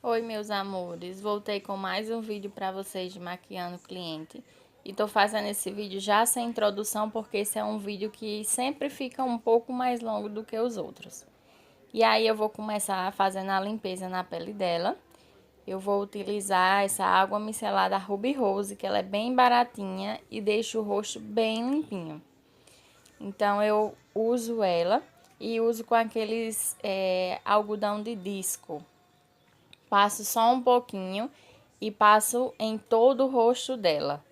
Oi, meus amores, voltei com mais um vídeo para vocês de maquiando cliente. E tô fazendo esse vídeo já sem introdução, porque esse é um vídeo que sempre fica um pouco mais longo do que os outros. E aí eu vou começar fazendo a limpeza na pele dela. Eu vou utilizar essa água micelada Ruby Rose, que ela é bem baratinha e deixa o rosto bem limpinho. Então eu uso ela e uso com aqueles algodão de disco. Passo só um pouquinho e passo em todo o rosto dela,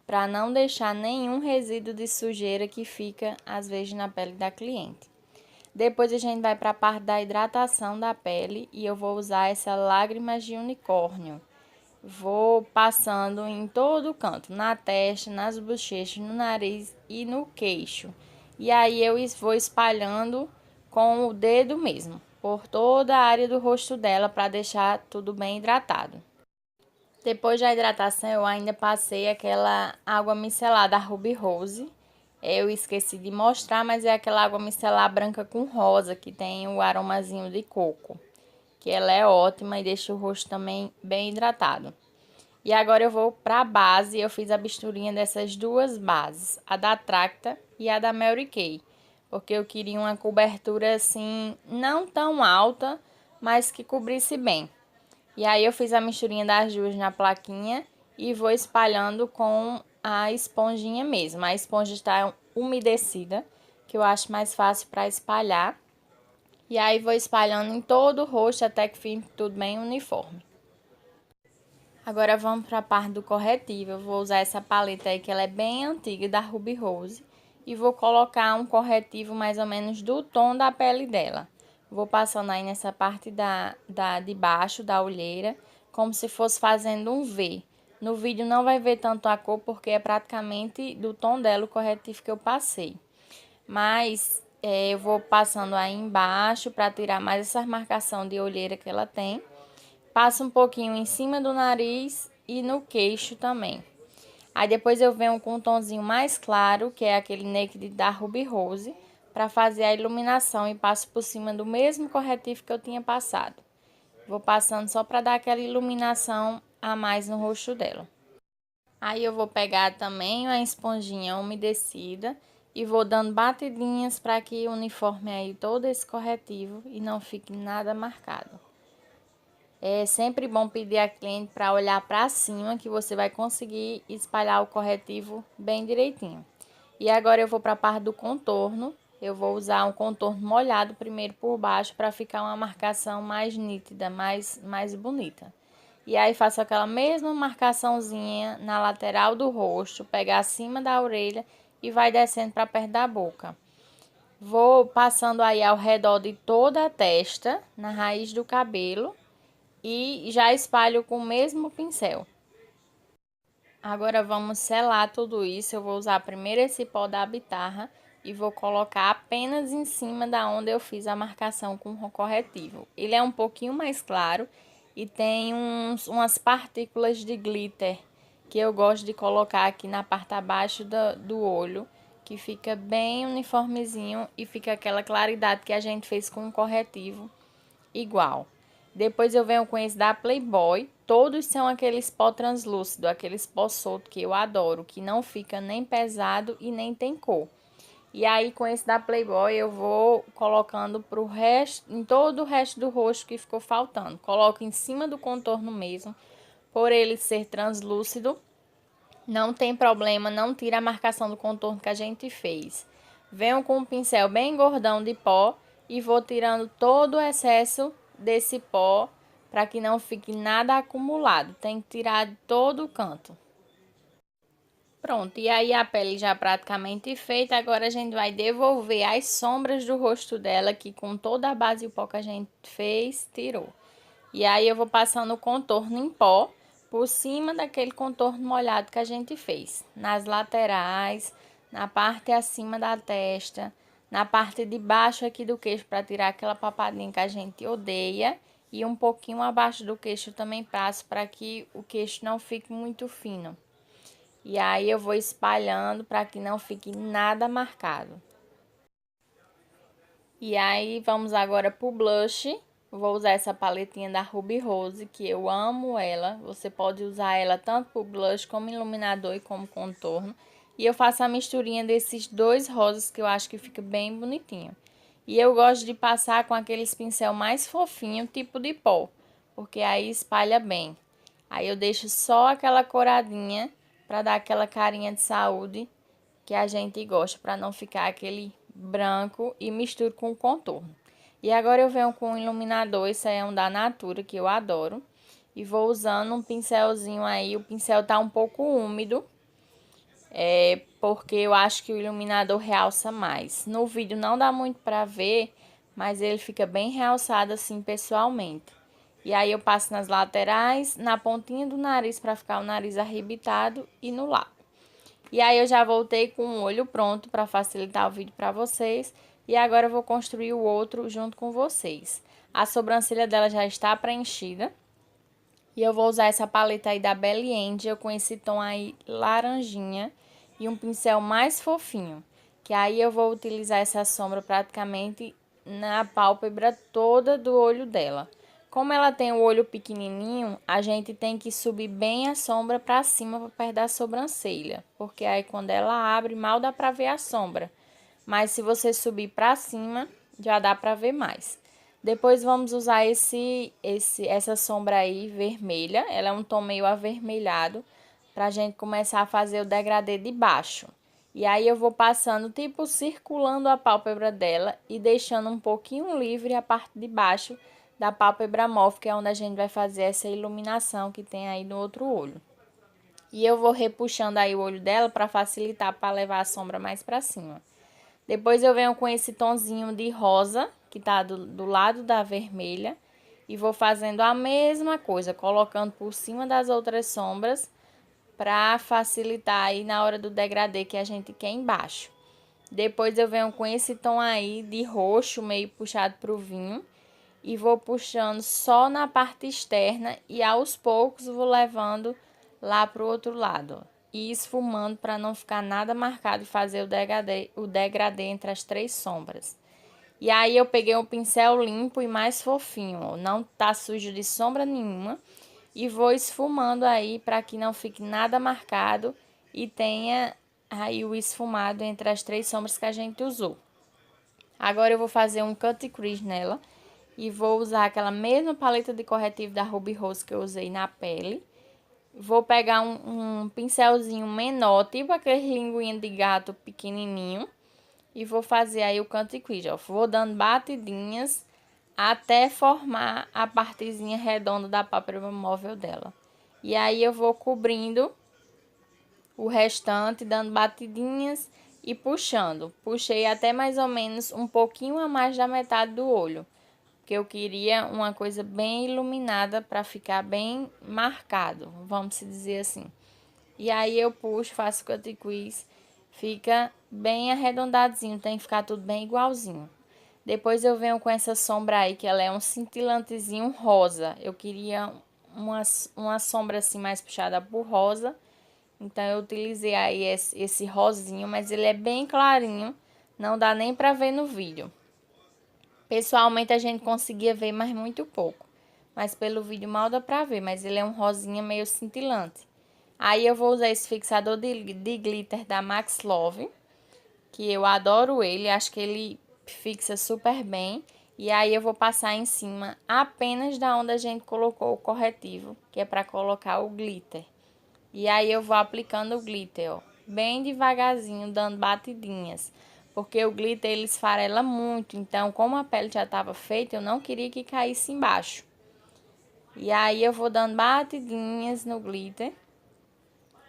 para não deixar nenhum resíduo de sujeira que fica às vezes na pele da cliente. Depois a gente vai para a parte da hidratação da pele e eu vou usar essa lágrimas de unicórnio. Vou passando em todo o canto, na testa, nas bochechas, no nariz e no queixo. E aí eu vou espalhando com o dedo mesmo, por toda a área do rosto dela para deixar tudo bem hidratado. Depois da hidratação eu ainda passei aquela água micelada Ruby Rose. Eu esqueci de mostrar, mas é aquela água micelar branca com rosa, que tem o aromazinho de coco. Que ela é ótima e deixa o rosto também bem hidratado. E agora eu vou para a base, eu fiz a misturinha dessas duas bases, a da Tracta e a da Mary Kay, porque eu queria uma cobertura assim, não tão alta, mas que cobrisse bem. E aí eu fiz a misturinha das duas na plaquinha e vou espalhando com a esponjinha mesmo. A esponja está umedecida, que eu acho mais fácil para espalhar. E aí vou espalhando em todo o rosto até que fique tudo bem uniforme. Agora vamos para a parte do corretivo. Eu vou usar essa paleta aí que ela é bem antiga, da Ruby Rose. E vou colocar um corretivo mais ou menos do tom da pele dela. Vou passando aí nessa parte de baixo da olheira, como se fosse fazendo um V. No vídeo não vai ver tanto a cor, porque é praticamente do tom dela o corretivo que eu passei. Mas eu vou passando aí embaixo para tirar mais essa marcação de olheira que ela tem. Passo um pouquinho em cima do nariz e no queixo também. Aí depois eu venho com um tomzinho mais claro, que é aquele Naked da Ruby Rose, para fazer a iluminação e passo por cima do mesmo corretivo que eu tinha passado. Vou passando só para dar aquela iluminação a mais no rosto dela. Aí eu vou pegar também uma esponjinha umedecida e vou dando batidinhas para que uniforme aí todo esse corretivo e não fique nada marcado. É sempre bom pedir a cliente para olhar para cima, que você vai conseguir espalhar o corretivo bem direitinho. E agora eu vou para a parte do contorno. Eu vou usar um contorno molhado primeiro por baixo para ficar uma marcação mais nítida, mais bonita. E aí faço aquela mesma marcaçãozinha na lateral do rosto, pegar acima da orelha e vai descendo para perto da boca. Vou passando aí ao redor de toda a testa, na raiz do cabelo. E já espalho com o mesmo pincel. Agora vamos selar tudo isso. Eu vou usar primeiro esse pó da Bitarra e vou colocar apenas em cima da onde eu fiz a marcação com o corretivo. Ele é um pouquinho mais claro e tem umas partículas de glitter que eu gosto de colocar aqui na parte abaixo do olho, que fica bem uniformezinho e fica aquela claridade que a gente fez com o corretivo igual. Depois eu venho com esse da Playboy. Todos são aqueles pó translúcido, aqueles pó solto que eu adoro, que não fica nem pesado e nem tem cor. E aí com esse da Playboy eu vou colocando pro resto, em todo o resto do rosto que ficou faltando. Coloco em cima do contorno mesmo, por ele ser translúcido. Não tem problema, não tira a marcação do contorno que a gente fez. Venho com um pincel bem gordão de pó e vou tirando todo o excesso desse pó para que não fique nada acumulado. Tem que tirar de todo o canto. Pronto, e aí a pele já praticamente feita. Agora a gente vai devolver as sombras do rosto dela, que com toda a base e o pó que a gente fez, tirou. E aí eu vou passando o contorno em pó por cima daquele contorno molhado que a gente fez. Nas laterais, na parte acima da testa, na parte de baixo aqui do queixo para tirar aquela papadinha que a gente odeia. E um pouquinho abaixo do queixo também passo para que o queixo não fique muito fino. E aí eu vou espalhando para que não fique nada marcado. E aí vamos agora pro blush. Vou usar essa paletinha da Ruby Rose, que eu amo ela. Você pode usar ela tanto para blush, como iluminador e como contorno. E eu faço a misturinha desses dois rosas que eu acho que fica bem bonitinho. E eu gosto de passar com aqueles pincel mais fofinho, tipo de pó, porque aí espalha bem. Aí eu deixo só aquela coradinha para dar aquela carinha de saúde que a gente gosta, para não ficar aquele branco, e misturo com o contorno. E agora eu venho com um iluminador, esse aí é um da Natura, que eu adoro. E vou usando um pincelzinho aí, o pincel tá um pouco úmido, porque eu acho que o iluminador realça mais. No vídeo não dá muito pra ver, mas ele fica bem realçado assim pessoalmente. E aí eu passo nas laterais, na pontinha do nariz para ficar o nariz arrebitado e no lado. E aí eu já voltei com o olho pronto para facilitar o vídeo para vocês. E agora eu vou construir o outro junto com vocês. A sobrancelha dela já está preenchida. E eu vou usar essa paleta aí da Belly Angel com esse tom aí laranjinha e um pincel mais fofinho. Que aí eu vou utilizar essa sombra praticamente na pálpebra toda do olho dela. Como ela tem o olho pequenininho, a gente tem que subir bem a sombra para cima para perto da sobrancelha, porque aí quando ela abre, mal dá para ver a sombra. Mas se você subir para cima, já dá para ver mais. Depois vamos usar essa sombra aí vermelha, ela é um tom meio avermelhado, para a gente começar a fazer o degradê de baixo. E aí eu vou passando, tipo, circulando a pálpebra dela e deixando um pouquinho livre a parte de baixo da pálpebra móvel, que é onde a gente vai fazer essa iluminação que tem aí no outro olho. E eu vou repuxando aí o olho dela para facilitar, para levar a sombra mais para cima. Depois eu venho com esse tonzinho de rosa, que tá do lado da vermelha, e vou fazendo a mesma coisa, colocando por cima das outras sombras, para facilitar aí na hora do degradê que a gente quer embaixo. Depois eu venho com esse tom aí de roxo, meio puxado pro vinho, e vou puxando só na parte externa e aos poucos vou levando lá pro outro lado. E esfumando para não ficar nada marcado e fazer o degradê entre as três sombras. E aí eu peguei um pincel limpo e mais fofinho, ó, não tá sujo de sombra nenhuma. E vou esfumando aí para que não fique nada marcado e tenha aí o esfumado entre as três sombras que a gente usou. Agora eu vou fazer um cut crease nela e vou usar aquela mesma paleta de corretivo da Ruby Rose que eu usei na pele. Vou pegar um pincelzinho menor, tipo aquele linguinha de gato pequenininho, e vou fazer aí o cut crease, ó. Vou dando batidinhas até formar a partezinha redonda da pálpebra móvel dela. E aí eu vou cobrindo o restante, dando batidinhas e puxando. Puxei até mais ou menos um pouquinho a mais da metade do olho, porque eu queria uma coisa bem iluminada para ficar bem marcado, vamos dizer assim. E aí eu puxo, faço cut crease, fica bem arredondadinho, tem que ficar tudo bem igualzinho. Depois eu venho com essa sombra aí, que ela é um cintilantezinho rosa. Eu queria uma sombra assim mais puxada por rosa. Então eu utilizei aí esse rosinho, mas ele é bem clarinho. Não dá nem pra ver no vídeo. Pessoalmente a gente conseguia ver, mas muito pouco. Mas pelo vídeo mal dá pra ver, mas ele é um rosinha meio cintilante. Aí eu vou usar esse fixador de glitter da Max Love, que eu adoro ele, acho que ele fixa super bem. E aí eu vou passar em cima apenas da onde a gente colocou o corretivo, que é para colocar o glitter. E aí eu vou aplicando o glitter, ó, bem devagarzinho, dando batidinhas. Porque o glitter ele esfarela muito, então como a pele já estava feita, eu não queria que caísse embaixo. E aí eu vou dando batidinhas no glitter.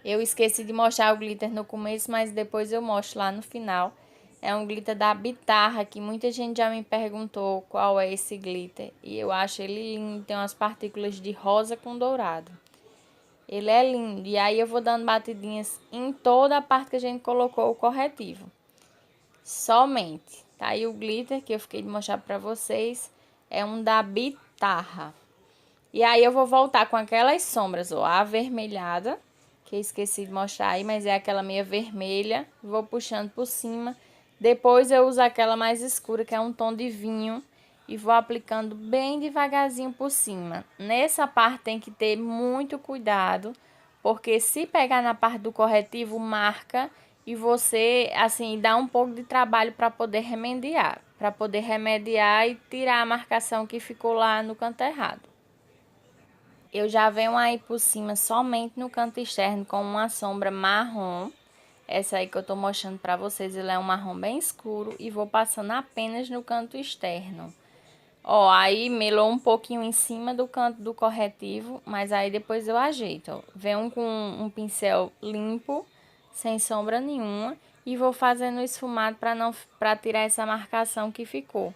Eu esqueci de mostrar o glitter no começo, mas depois eu mostro lá no final. É um glitter da Bitarra, que muita gente já me perguntou qual é esse glitter. E eu acho ele lindo, tem umas partículas de rosa com dourado. Ele é lindo. E aí eu vou dando batidinhas em toda a parte que a gente colocou o corretivo. Somente. Tá aí o glitter que eu fiquei de mostrar pra vocês. É um da Bitarra. E aí eu vou voltar com aquelas sombras, ó, avermelhada, que eu esqueci de mostrar aí, mas é aquela meia vermelha. Vou puxando por cima. Depois eu uso aquela mais escura, que é um tom de vinho. e vou aplicando bem devagarzinho por cima. Nessa parte tem que ter muito cuidado, porque se pegar na parte do corretivo, marca e você, assim, dá um pouco de trabalho para poder remediar e tirar a marcação que ficou lá no canto errado. Eu já venho aí por cima somente no canto externo com uma sombra marrom. Essa aí que eu tô mostrando pra vocês, ele é um marrom bem escuro e vou passando apenas no canto externo. Ó, aí melou um pouquinho em cima do canto do corretivo, mas aí depois eu ajeito, ó. Venho com um pincel limpo, sem sombra nenhuma, e vou fazendo esfumado para tirar essa marcação que ficou.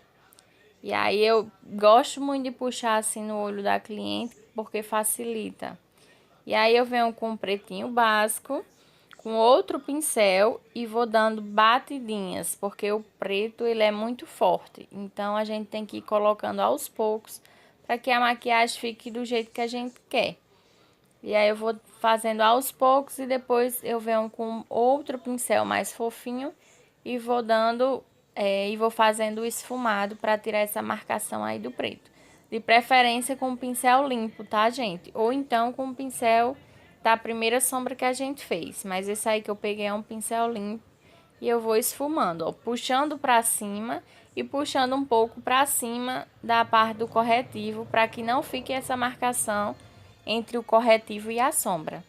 E aí eu gosto muito de puxar assim no olho da cliente, porque facilita. E aí eu venho com um pretinho básico, com outro pincel e vou dando batidinhas, porque o preto ele é muito forte. Então a gente tem que ir colocando aos poucos para que a maquiagem fique do jeito que a gente quer. E aí eu vou fazendo aos poucos e depois eu venho com outro pincel mais fofinho e vou dando e vou fazendo o esfumado para tirar essa marcação aí do preto. De preferência com um pincel limpo, tá, gente? Ou então com um pincel da primeira sombra que a gente fez. Mas esse aí que eu peguei é um pincel limpo e eu vou esfumando, ó, puxando para cima e puxando um pouco para cima da parte do corretivo para que não fique essa marcação entre o corretivo e a sombra.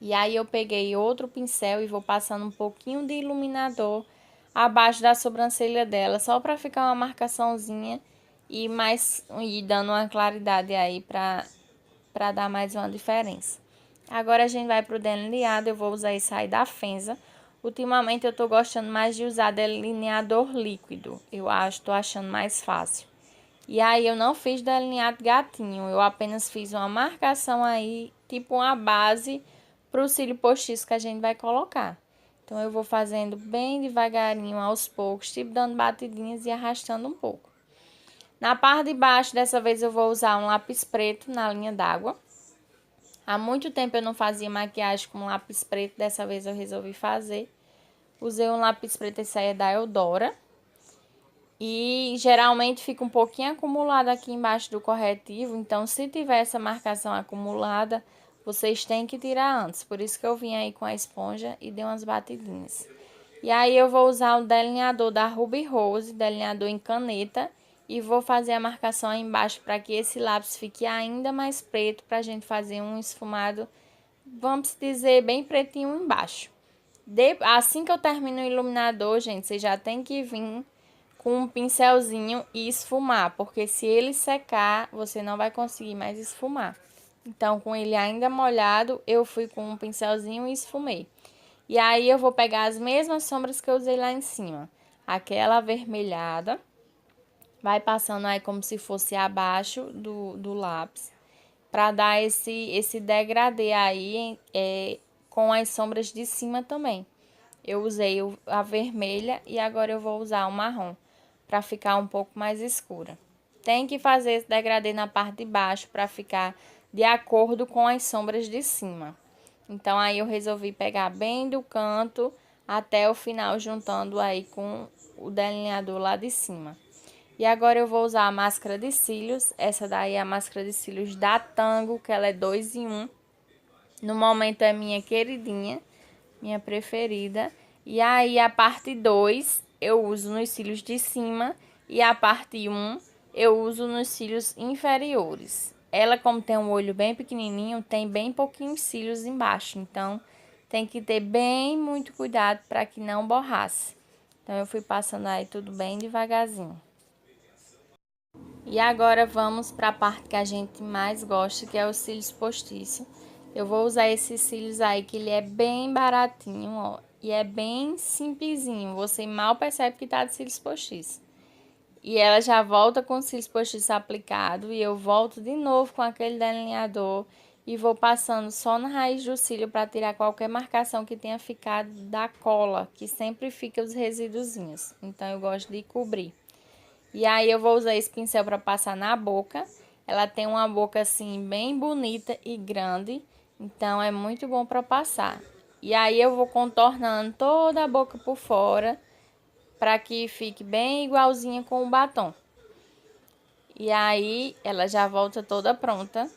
E aí eu peguei outro pincel e vou passando um pouquinho de iluminador abaixo da sobrancelha dela, só para ficar uma marcaçãozinha e dando uma claridade aí para dar mais uma diferença. Agora a gente vai pro delineado, eu vou usar esse aí da Fenza. Ultimamente eu tô gostando mais de usar delineador líquido, tô achando mais fácil. E aí eu não fiz delineado gatinho, eu apenas fiz uma marcação aí, tipo uma base pro cílio postiço que a gente vai colocar. Então eu vou fazendo bem devagarinho, aos poucos, tipo dando batidinhas e arrastando um pouco. Na parte de baixo, dessa vez eu vou usar um lápis preto na linha d'água. Há muito tempo eu não fazia maquiagem com lápis preto, dessa vez eu resolvi fazer. Usei um lápis preto, esse aí é da Eudora. E geralmente fica um pouquinho acumulado aqui embaixo do corretivo, então se tiver essa marcação acumulada, vocês têm que tirar antes. Por isso que eu vim aí com a esponja e dei umas batidinhas. E aí eu vou usar o delineador da Ruby Rose, delineador em caneta, e vou fazer a marcação aí embaixo para que esse lápis fique ainda mais preto, para a gente fazer um esfumado, vamos dizer, bem pretinho embaixo. Assim que eu termino o iluminador, gente, você já tem que vir com um pincelzinho e esfumar, porque se ele secar, você não vai conseguir mais esfumar. Então, com ele ainda molhado, eu fui com um pincelzinho e esfumei. E aí, eu vou pegar as mesmas sombras que eu usei lá em cima. Aquela avermelhada, vai passando aí como se fosse abaixo do lápis, para dar esse degradê aí com as sombras de cima também. Eu usei a vermelha e agora eu vou usar o marrom, para ficar um pouco mais escura. Tem que fazer esse degradê na parte de baixo para ficar de acordo com as sombras de cima. Então, aí eu resolvi pegar bem do canto até o final, juntando aí com o delineador lá de cima. E agora eu vou usar a máscara de cílios. Essa daí é a máscara de cílios da Tango, que ela é 2 em 1. No momento é minha queridinha, minha preferida. E aí a parte 2 eu uso nos cílios de cima e a parte 1 eu uso nos cílios inferiores. Ela, como tem um olho bem pequenininho, tem bem pouquinhos cílios embaixo, então tem que ter bem muito cuidado para que não borrasse. Então eu fui passando aí tudo bem devagarzinho. E agora vamos para a parte que a gente mais gosta, que é os cílios postiço. Eu vou usar esses cílios aí, que ele é bem baratinho, ó. E é bem simplesinho, você mal percebe que tá de cílios postiço. E ela já volta com os cílios postiços aplicado e eu volto de novo com aquele delineador e vou passando só na raiz do cílio para tirar qualquer marcação que tenha ficado da cola, que sempre fica os resíduozinhos. Então eu gosto de cobrir. E aí eu vou usar esse pincel para passar na boca. Ela tem uma boca assim bem bonita e grande, então é muito bom para passar. E aí eu vou contornando toda a boca por fora, para que fique bem igualzinha com o batom. E aí ela já volta toda pronta,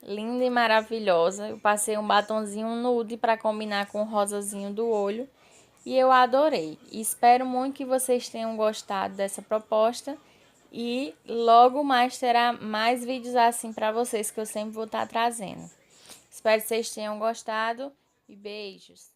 linda e maravilhosa. Eu passei um batonzinho nude para combinar com o rosazinho do olho e eu adorei. Espero muito que vocês tenham gostado dessa proposta e logo mais terá mais vídeos assim para vocês que eu sempre vou estar trazendo. Espero que vocês tenham gostado e beijos!